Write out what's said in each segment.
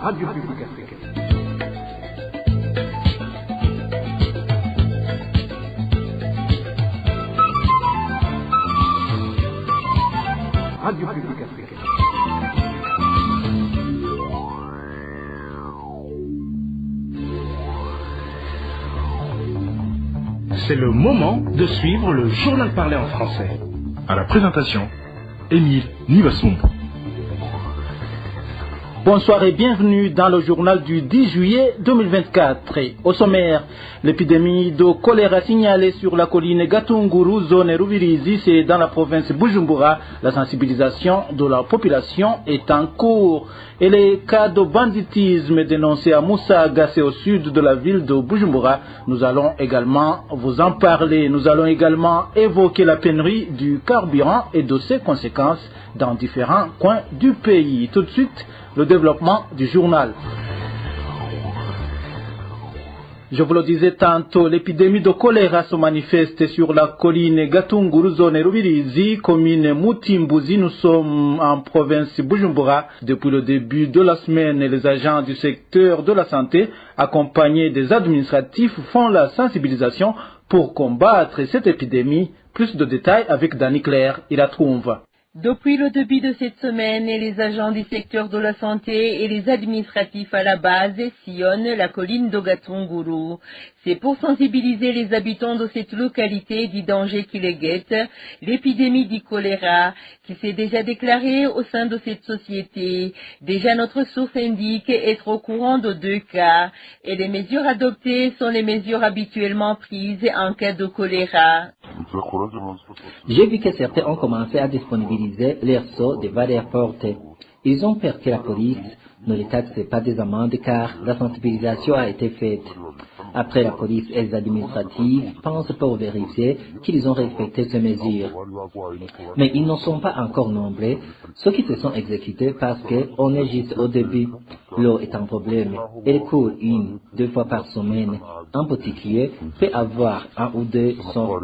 Radio Publique Africaine. Radio Publique Africaine. C'est le moment de suivre le journal parlé en français. À la présentation, Émile Nivasson. Bonsoir et bienvenue dans le journal du 10 juillet 2024. Au sommaire, l'épidémie de choléra signalée sur la colline Gatunguru, zone Ruvirizi, c'est dans la province Bujumbura. La sensibilisation de la population est en cours. Et les cas de banditisme dénoncés à Musaga, c'est au sud de la ville de Bujumbura. Nous allons également vous en parler. Nous allons également évoquer la pénurie du carburant et de ses conséquences dans différents coins du pays. Tout de suite, le développement du journal. Je vous le disais tantôt, l'épidémie de choléra se manifeste sur la colline Gatunguru, zone Rubirizi, commune Mutimbuzi. Nous sommes en province Bujumbura. Depuis le début de la semaine, les agents du secteur de la santé, accompagnés des administratifs, font la sensibilisation pour combattre cette épidémie. Plus de détails avec Dani Claire, il la trouve. Depuis le début de cette semaine, les agents du secteur de la santé et les administratifs à la base sillonnent la colline de Gatunguru. C'est pour sensibiliser les habitants de cette localité du danger qui les guette, l'épidémie du choléra qui s'est déjà déclarée au sein de cette société. Déjà notre source indique être au courant de 2 cas et les mesures adoptées sont les mesures habituellement prises en cas de choléra. J'ai vu que certains ont commencé à disponibiliser leurs sceaux de variées portes. Ils ont peur que la police ne les taxe pas des amendes car la sensibilisation a été faite. Après, la police et les administratifs pensent pour vérifier qu'ils ont respecté ces mesures. Mais ils ne sont pas encore nombreux, ceux qui se sont exécutés parce qu'on est juste au début. L'eau est un problème. Elle coule 1-2 fois par semaine. Un boutiquier peut avoir 1 ou 2 sons.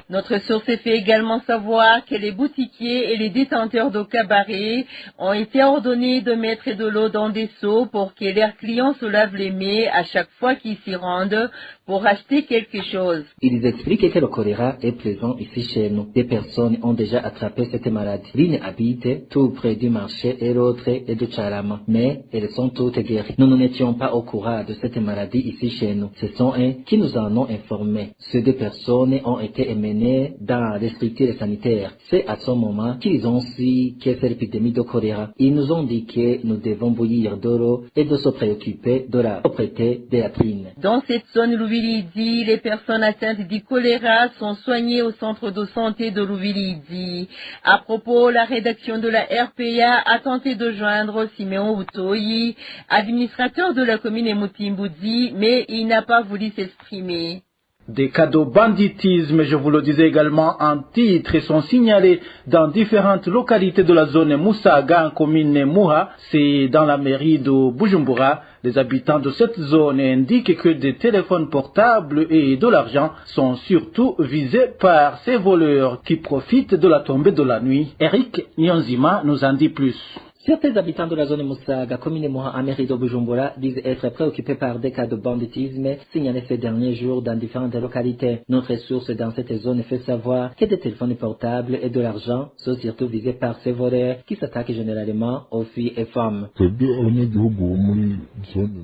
Notre source fait également savoir que les boutiquiers et les détenteurs de cabarets ont été ordonnés de mettre de l'eau dans des seaux pour que leurs clients se lavent les mains à chaque fois qu'ils s'y rendent pour acheter quelque chose. Ils expliquent que le choléra est présent ici chez nous. Des personnes ont déjà attrapé cette maladie. L'une habite tout près du marché et l'autre est de Charama. Mais elles sont toutes guéries. Nous n'étions pas au courant de cette maladie ici chez nous. Ce sont eux qui nous en ont informés. Ces 2 personnes ont été emmenées dans les structures sanitaires. C'est à ce moment qu'ils ont su que c'est l'épidémie de choléra. Ils nous ont dit que nous devons bouillir de l'eau et de se préoccuper de la propreté des latrines. Dans cette zone Ruvirizi, les personnes atteintes du choléra sont soignées au centre de santé de Ruvirizi. À propos, la rédaction de la RPA a tenté de joindre Simeon Utoyi, administrateur de la commune Mutimbuzi, mais il n'a pas voulu s'exprimer. Des cas de banditisme, je vous le disais également en titre, sont signalés dans différentes localités de la zone Musaga, en commune Muha, c'est dans la mairie de Bujumbura. Les habitants de cette zone indiquent que des téléphones portables et de l'argent sont surtout visés par ces voleurs qui profitent de la tombée de la nuit. Eric Nyonzima nous en dit plus. Certains habitants de la zone Musaga, commune Muha, en mairie de Bujumbura, disent être préoccupés par des cas de banditisme signalés ces derniers jours dans différentes localités. Notre source dans cette zone fait savoir que des téléphones portables et de l'argent sont surtout visés par ces voleurs qui s'attaquent généralement aux filles et femmes.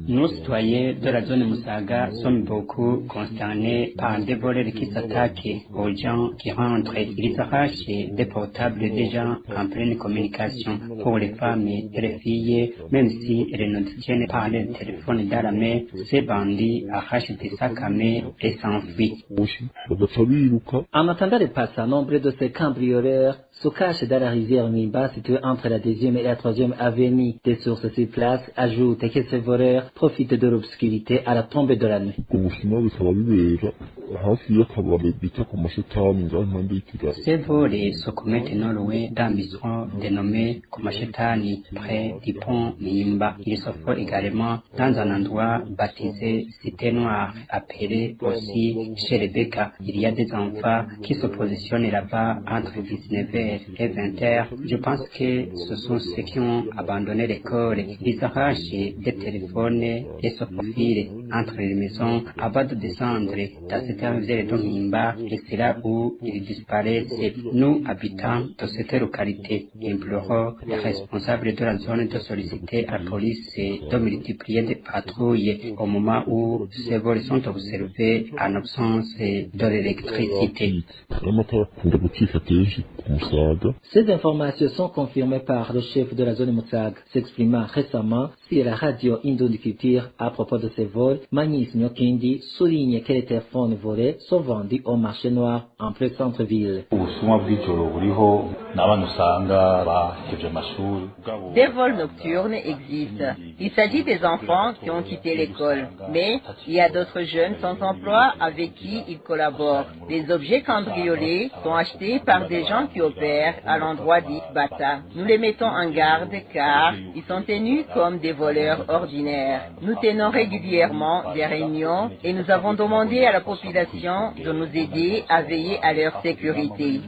Nous, citoyens de la zone Musaga, sommes beaucoup concernés par des voleurs qui s'attaquent aux gens qui rentrent. Ils arrachent des portables des gens en pleine communication. Pour les femmes et les filles, même si elles ne tiennent pas le téléphone dans la main, ces bandits arrachent des sacs à main et s'enfuient. En attendant le passage, nombre de ces cambrioleurs se cachent dans la rivière Nimba située entre la 2e et la 3e avenue. Des sources sur place ajoutent que ces voleurs profitent de l'obscurité à la tombée de la nuit. Ces vols se commettent non loin d'un bistrot dénommé Komashetani, près du pont Nimba. Ils se font également dans un endroit baptisé Cité Noire, appelé aussi chez les Beka. Il y a des enfants qui se positionnent là-bas entre 19h 19h et 20h, je pense que ce sont ceux qui ont abandonné l'école. Ils arrachent des téléphones et se faufilent entre les maisons avant de descendre dans cette rivière de Mimba, et c'est là où ils disparaissent. Nous, habitants de cette localité, implorons les responsables de la zone de solliciter à la police de multiplier des patrouilles au moment où ces vols sont observés en absence de l'électricité. Ces informations sont confirmées par le chef de la zone Musaga, s'exprimant récemment sur la radio Indo-Culture à propos de ces vols. Manis Nyokindi souligne que les téléphones volés sont vendus au marché noir en plein centre-ville. Des vols nocturnes existent. Il s'agit des enfants qui ont quitté l'école, mais il y a d'autres jeunes sans emploi avec qui ils collaborent. Les objets cambriolés sont achetés par des gens qui opèrent à l'endroit dit Bata. Nous les mettons en garde car ils sont tenus comme des voleurs ordinaires. Nous tenons régulièrement des réunions et nous avons demandé à la population de nous aider à veiller à leur sécurité.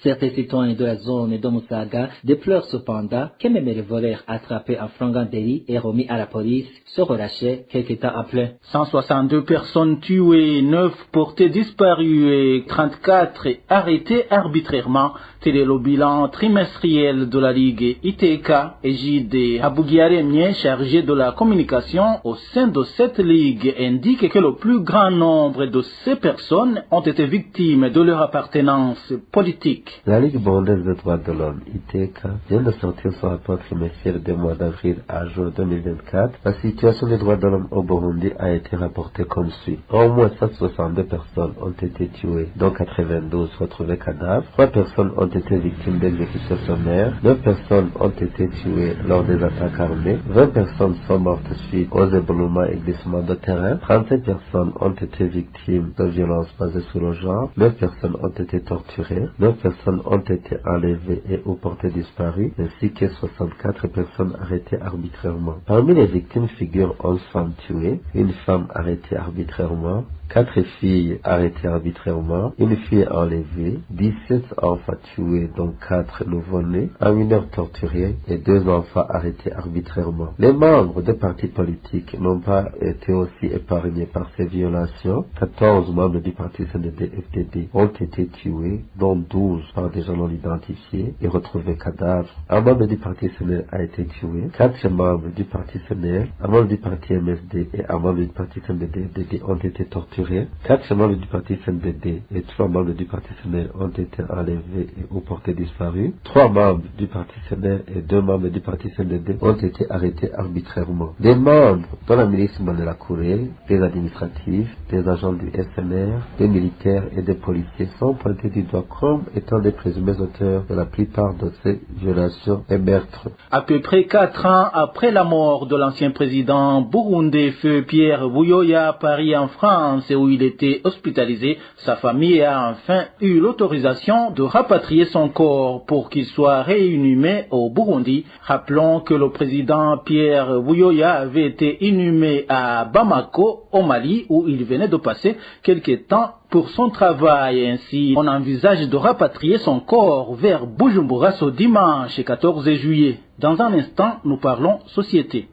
Certains citoyens de la zone de Musaga déplorent cependant que même les voleurs attrapés en flagrant délit et remis à la police se relâchés quelques temps après. 162 personnes tuées, 9 portées disparues et 34 arrêtées arbitrairement. Tel est le bilan trimestriel de la Ligue ITK. Égide Abougiaremien, chargé de la communication au sein de cette ligue, indique que le plus grand nombre de ces personnes ont été victimes de leur appartenance politique. La Ligue burundaise des droits de l'homme, ITK, vient de sortir son rapport trimestriel du mois d'avril à juin 2024. La situation des droits de l'homme au Burundi a été rapportée comme suit. Au moins 162 personnes ont été tuées, dont 92 retrouvées cadavres. 3 personnes ont été victimes d'exécutions sommaires. 9 personnes ont été tuées lors des attaques armées. 20 personnes sont mortes suite aux éboulements et glissements de terrain. 37 personnes ont été victimes de violences basées sur le genre. 9 personnes ont été torturées. 9 personnes ont été enlevées et ou portées disparues, ainsi que 64 personnes arrêtées arbitrairement. Parmi les victimes figurent 11 femmes tuées, une femme arrêtée arbitrairement, 4 filles arrêtées arbitrairement, une fille enlevée, 17 enfants tués dont 4 nouveau-nés, un mineur torturé et 2 enfants arrêtés arbitrairement. Les membres des partis politiques n'ont pas été aussi épargnés par ces violations. 14 membres du parti CNDD-FDD ont été tués, dont 12 par des gens non identifiés et retrouvés cadavres. Un membre du parti CNL a été tué, 4 membres du parti CNL, un membre du parti MSD et un membre du parti CNDD-FDD ont été torturés. 4 membres du parti CNDD et 3 membres du parti CNL ont été enlevés et ou portés disparus. 3 membres du parti CNL et 2 membres du parti CNDD ont été arrêtés arbitrairement. Des membres de la milice Manelakouré, des administratifs, des agents du SNR, des militaires et des policiers sont pointés du doigt comme étant des présumés auteurs de la plupart de ces violations et meurtres. À peu près 4 ans après la mort de l'ancien président burundais Feu Pierre Buyoya à Paris en France, où il était hospitalisé, sa famille a enfin eu l'autorisation de rapatrier son corps pour qu'il soit réinhumé au Burundi. Rappelons que le président Pierre Buyoya avait été inhumé à Bamako, au Mali, où il venait de passer quelques temps pour son travail. Ainsi, on envisage de rapatrier son corps vers Bujumbura ce dimanche 14 juillet. Dans un instant, nous parlons société.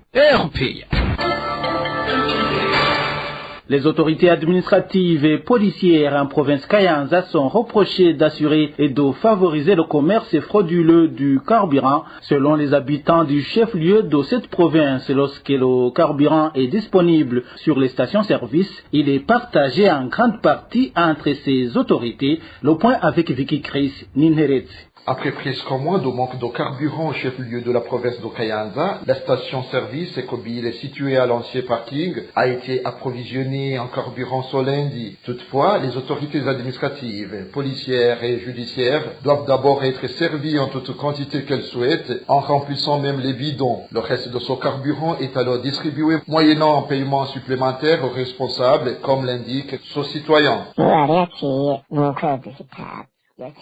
Les autorités administratives et policières en province Kayanza sont reprochées d'assurer et de favoriser le commerce frauduleux du carburant. Selon les habitants du chef-lieu de cette province, lorsque le carburant est disponible sur les stations-service, il est partagé en grande partie entre ces autorités. Le point avec Vicky Chris Ninheret. Après presque un mois de manque de carburant au chef-lieu de la province de Kayanza, la station-service Ecobile située à l'ancien parking a été approvisionnée en carburant ce lundi. Toutefois, les autorités administratives, policières et judiciaires doivent d'abord être servies en toute quantité qu'elles souhaitent, en remplissant même les bidons. Le reste de ce carburant est alors distribué moyennant un paiement supplémentaire aux responsables, comme l'indique ce citoyen.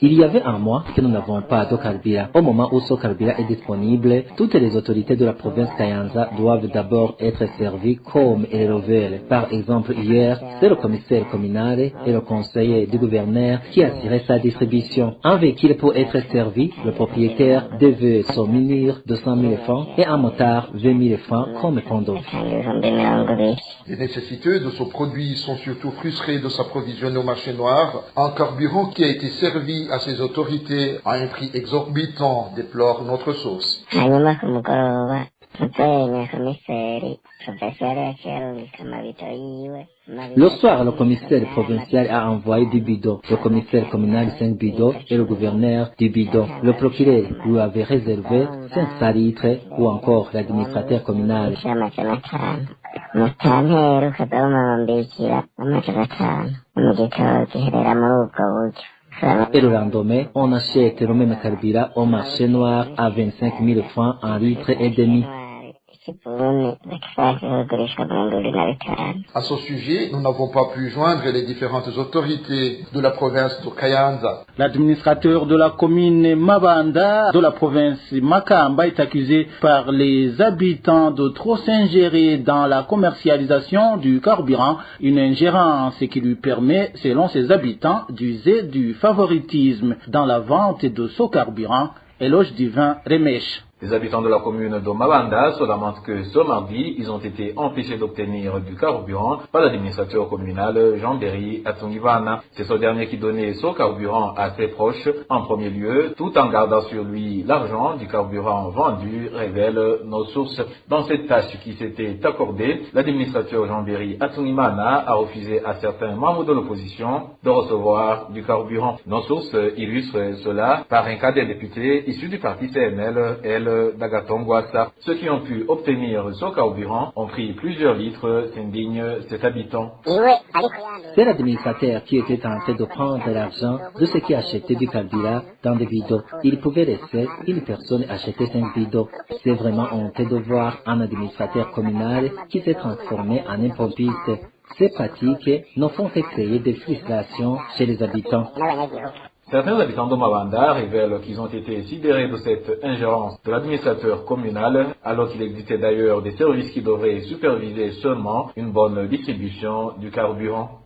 Il y avait un mois que nous n'avons pas d'eau carburant. Au moment où ce carburant est disponible, toutes les autorités de la province Kayanza doivent d'abord être servies comme elles le veulent. Par exemple, hier, c'est le commissaire communal et le conseiller du gouverneur qui assuraient sa distribution. Un véhicule pour être servi, le propriétaire devait se munir de 100 000 francs et un motard 20 000 francs comme pendant. Les nécessiteux de ce produit sont surtout frustrés de s'approvisionner au marché noir en carburant qui a été servi à ces autorités à un prix exorbitant, déplore notre source. Le soir, le commissaire provincial a envoyé 10 bidons, le commissaire communal 5 bidons et le gouverneur 10 bidons. Le procureur lui avait réservé 500 litres ou encore l'administrateur communal. Et le lendemain, on achète le même carburant au marché noir à 25 000 francs en litre et demi. À ce sujet, nous n'avons pas pu joindre les différentes autorités de la province de Kayanza. L'administrateur de la commune Mabanda de la province Makamba est accusé par les habitants de trop s'ingérer dans la commercialisation du carburant, une ingérence qui lui permet, selon ses habitants, d'user du favoritisme dans la vente de ce carburant. Éloge divin Remèche. Les habitants de la commune de Mabanda se lamentent que ce mardi, ils ont été empêchés d'obtenir du carburant par l'administrateur communal Jean-Berry Atungivana. C'est ce dernier qui donnait ce carburant à ses proches en premier lieu, tout en gardant sur lui l'argent du carburant vendu, révèlent nos sources. Dans cette tâche qui s'était accordée, l'administrateur Jean-Berry Atungivana a refusé à certains membres de l'opposition de recevoir du carburant. Nos sources illustrent cela par un cas des députés issus du parti CNL, d'Agatongwassa. Ceux qui ont pu obtenir ce carburant ont pris plusieurs litres, s'indigne cet habitant. C'est l'administrateur qui était tenté de prendre l'argent de ceux qui achetaient du carburant dans des bidons. Il pouvait laisser une personne acheter 5 bidons. C'est vraiment honteux de voir un administrateur communal qui s'est transformé en un pompiste. Ces pratiques nous font créer des frustrations chez les habitants. Certains habitants de Mabanda révèlent qu'ils ont été sidérés de cette ingérence de l'administrateur communal, alors qu'il existait d'ailleurs des services qui devraient superviser seulement une bonne distribution du carburant.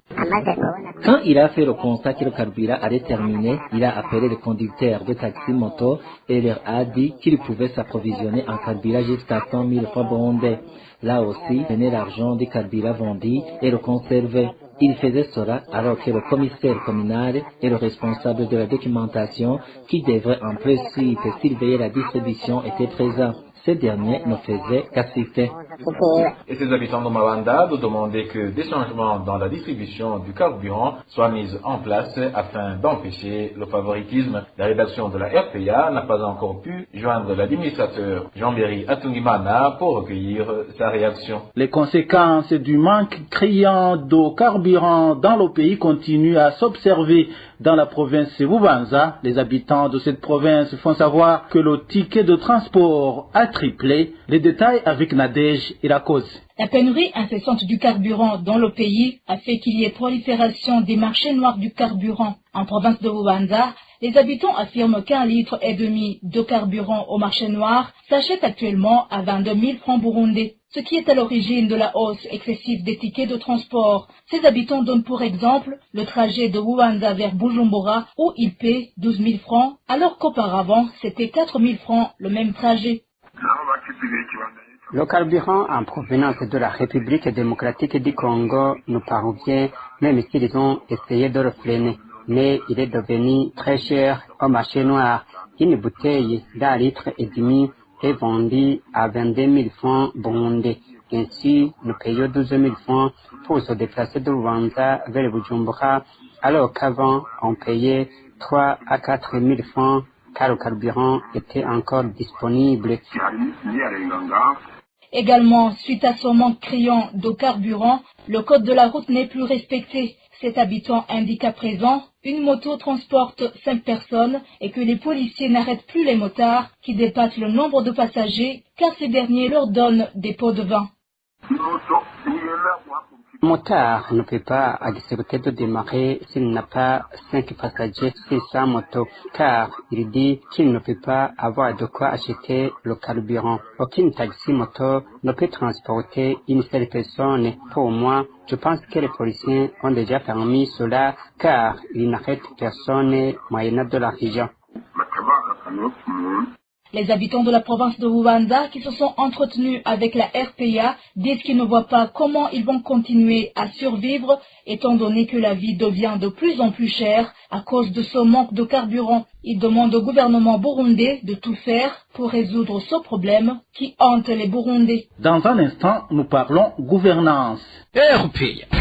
Quand il a fait le constat que le carburant allait terminer, il a appelé les conducteurs de taxi-moto et leur a dit qu'ils pouvaient s'approvisionner en carburant jusqu'à 100 000 francs burundais. Là aussi, venait l'argent du carburant vendu et le conserver. Il faisait cela alors que le commissaire communal et le responsable de la documentation, qui devrait en principe surveiller la distribution, étaient présents. Ces derniers ne faisaient qu'assister. Et ces habitants de Mabanda de demander que des changements dans la distribution du carburant soient mis en place afin d'empêcher le favoritisme. La rédaction de la RPA n'a pas encore pu joindre l'administrateur Jean-Berry Atungimana pour recueillir sa réaction. Les conséquences du manque criant de carburant dans le pays continuent à s'observer dans la province Bubanza. Les habitants de cette province font savoir que le ticket de transport a triplé. Les détails avec Nadège et la cause. La pénurie incessante du carburant dans le pays a fait qu'il y ait prolifération des marchés noirs du carburant. En province de Bubanza, les habitants affirment qu'1,5 litre de carburant au marché noir s'achète actuellement à 22 000 francs burundais, ce qui est à l'origine de la hausse excessive des tickets de transport. Ces habitants donnent pour exemple le trajet de Bubanza vers Bujumbura où ils paient 12 000 francs, alors qu'auparavant c'était 4 000 francs le même trajet. Le carburant en provenance de la République démocratique du Congo nous parvient, même s'ils ont essayé de le freiner. Mais il est devenu très cher au marché noir. Une bouteille d'1,5 litre est vendue à 22 000 francs burundais. Ainsi, nous payons 12 000 francs pour se déplacer de Rwanda vers Bujumbura, alors qu'avant, on payait 3 à 4 000 francs car le carburant était encore disponible. Également, suite à son manque criant de carburant, le code de la route n'est plus respecté. Cet habitant indique à présent une moto transporte 5 personnes et que les policiers n'arrêtent plus les motards qui dépassent le nombre de passagers car ces derniers leur donnent des pots de vin. Motard ne peut pas accepter de démarrer s'il n'a pas 5 passagers sur sa moto, car il dit qu'il ne peut pas avoir de quoi acheter le carburant. Aucune taxi-moto ne peut transporter une seule personne. Pour moi, je pense que les policiers ont déjà permis cela, car ils n'arrêtent personne moyennant de l'argent. Les habitants de la province de Bubanza qui se sont entretenus avec la RPA disent qu'ils ne voient pas comment ils vont continuer à survivre étant donné que la vie devient de plus en plus chère à cause de ce manque de carburant. Ils demandent au gouvernement burundais de tout faire pour résoudre ce problème qui hante les Burundais. Dans un instant, nous parlons gouvernance. RPA.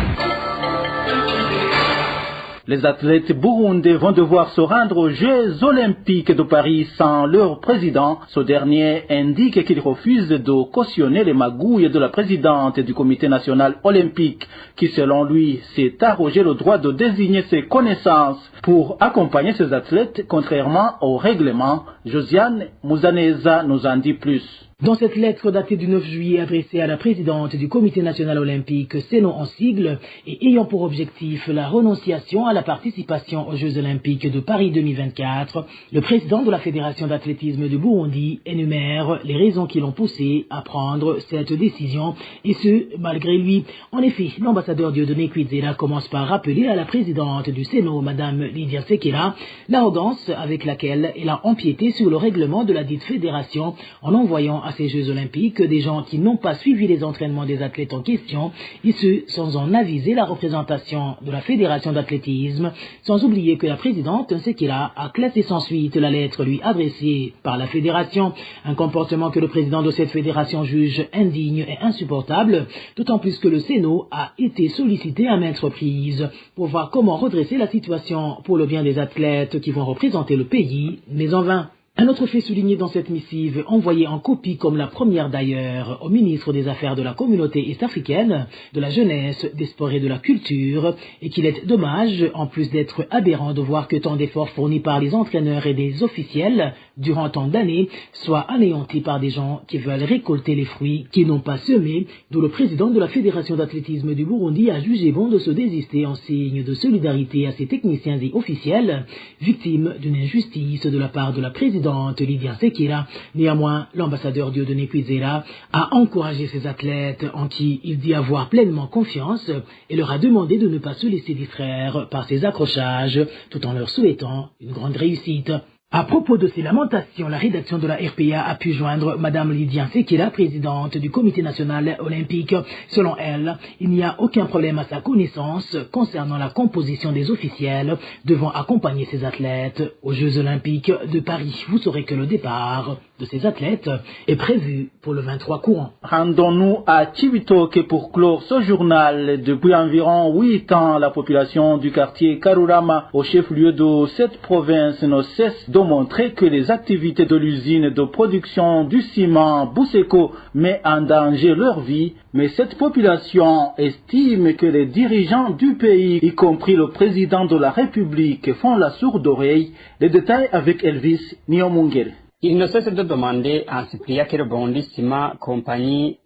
Les athlètes burundais vont devoir se rendre aux Jeux olympiques de Paris sans leur président. Ce dernier indique qu'il refuse de cautionner les magouilles de la présidente du comité national olympique qui, selon lui, s'est arrogé le droit de désigner ses connaissances pour accompagner ses athlètes contrairement au règlement. Josiane Mouzaneza nous en dit plus. Dans cette lettre datée du 9 juillet adressée à la présidente du Comité national olympique, CENO en sigle, et ayant pour objectif la renonciation à la participation aux Jeux olympiques de Paris 2024, le président de la Fédération d'athlétisme du Burundi énumère les raisons qui l'ont poussé à prendre cette décision, et ce, malgré lui. En effet, l'ambassadeur Dieudonné Kwizera commence par rappeler à la présidente du CENO, Madame Lydia Sekela, l'arrogance avec laquelle elle a empiété sur le règlement de la dite fédération en envoyant à ces Jeux olympiques des gens qui n'ont pas suivi les entraînements des athlètes en question, et ce, sans en aviser la représentation de la Fédération d'athlétisme, sans oublier que la présidente Sekela a classé sans suite la lettre lui adressée par la Fédération, un comportement que le président de cette fédération juge indigne et insupportable, d'autant plus que le CENO a été sollicité à maintes reprises pour voir comment redresser la situation pour le bien des athlètes qui vont représenter le pays, mais en vain. Un autre fait souligné dans cette missive, envoyée en copie comme la première d'ailleurs au ministre des Affaires de la Communauté est-africaine, de la Jeunesse, des Sports et de la Culture, et qu'il est dommage, en plus d'être aberrant de voir que tant d'efforts fournis par les entraîneurs et des officiels durant tant d'années soient anéantis par des gens qui veulent récolter les fruits qui n'ont pas semé, d'où le président de la Fédération d'athlétisme du Burundi a jugé bon de se désister en signe de solidarité à ses techniciens et officiels, victimes d'une injustice de la part de la présidente Lydia Sekela. Néanmoins, l'ambassadeur Dieudonné Kwizera a encouragé ses athlètes en qui il dit avoir pleinement confiance et leur a demandé de ne pas se laisser distraire par ces accrochages tout en leur souhaitant une grande réussite. À propos de ces lamentations, la rédaction de la RPA a pu joindre Madame Lydia Sekela, présidente du Comité national olympique. Selon elle, il n'y a aucun problème à sa connaissance concernant la composition des officiels devant accompagner ces athlètes aux Jeux olympiques de Paris. Vous saurez que le départ de ces athlètes est prévu pour le 23 courant. Rendons-nous à Cibitoke pour clore ce journal. Depuis environ 8 ans, la population du quartier Karurama, au chef-lieu de cette province, ne cesse de montrer que les activités de l'usine de production du ciment Buseko mettent en danger leur vie. Mais cette population estime que les dirigeants du pays, y compris le président de la République, font la sourde oreille. Les détails avec Elvis Niomungere. Il ne cesse de demander à Cyprien que le bondissement compagnie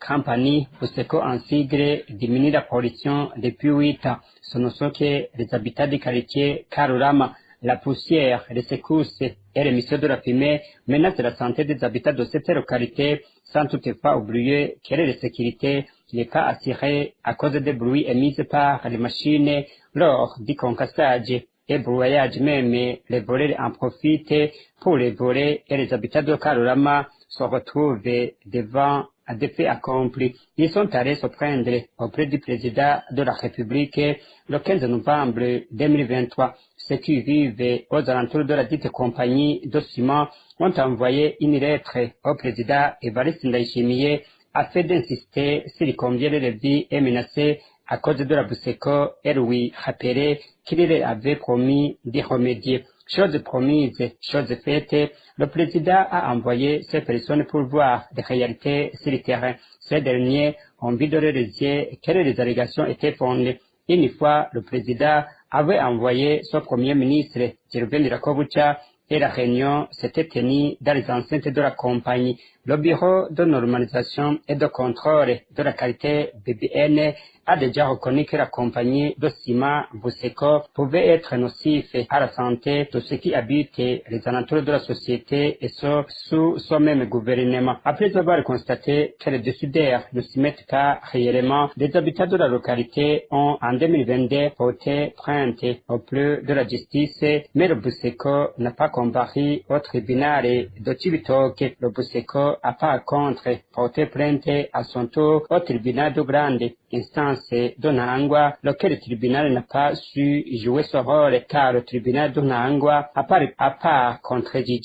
Buseko en sigle diminue la pollution depuis 8 ans. Ce ne sont que les habitants du quartier Karurama. La poussière, les secousses et l'émission de la fumée menacent la santé des habitants de cette localité, sans toutefois oublier que la sécurité n'est pas assurée à cause des bruits émis par les machines lors du concassage et broyage même. Les voleurs en profitent pour les voler et les habitants de Karurama se retrouvent devant à des faits accomplis. Ils sont allés se prendre auprès du président de la République le 15 novembre 2023. Ceux qui vivent aux alentours de la dite compagnie de ciment ont envoyé une lettre au président Evariste Ndayishimiye afin d'insister sur combien la vie est menacée à cause de la Buseko et lui rappeler qu'il leur avait promis d'y remédier. Chose promise, chose faite, le président a envoyé ces personnes pour voir les réalités sur le terrain. Ces derniers ont vu de leurs yeux que les allégations étaient fondées. Une fois, le président avait envoyé son premier ministre, Gervais Ndirakobucha, et la réunion s'était tenue dans les enceintes de la compagnie. Le bureau de normalisation et de contrôle de la qualité BBN a déjà reconnu que la compagnie de ciment Buseco pouvait être nocif à la santé de ceux qui habitent les alentours de la société et sous son même gouvernement. Après avoir constaté que les décideurs ne s'y mettent pas réellement, les habitants de la localité ont en 2022 porté plainte auprès de la justice, mais le Buseco n'a pas comparu au tribunal de Cibitoke. Le Buseco a par contre porté plainte à son tour au tribunal de grande instance de Nangwa, lequel tribunal n'a pas su jouer son rôle car le tribunal de Nangwa a pas contredit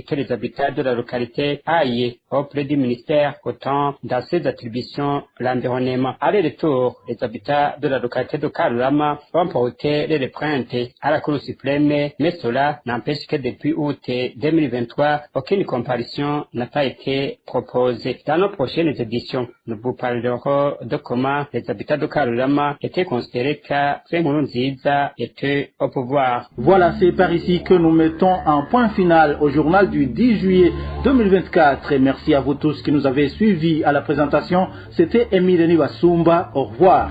que les habitants de la localité aillent auprès du ministère autant dans ses attributions l'environnement. À retour, les habitants de la localité de Karurama ont porté les plaintes à la Cour suprême, mais cela n'empêche que depuis août 2023, aucune comparution n'a pas été proposée. Dans nos prochaines éditions, nous vous parlerons de comment les habitants de Karurama étaient considérés que Nkurunziza était au pouvoir. Voilà, c'est par ici que nous mettons un point final au journal du 10 juillet 2024. Et merci à vous tous qui nous avez suivis à la présentation. C'était Émile Nibasumba. Au revoir.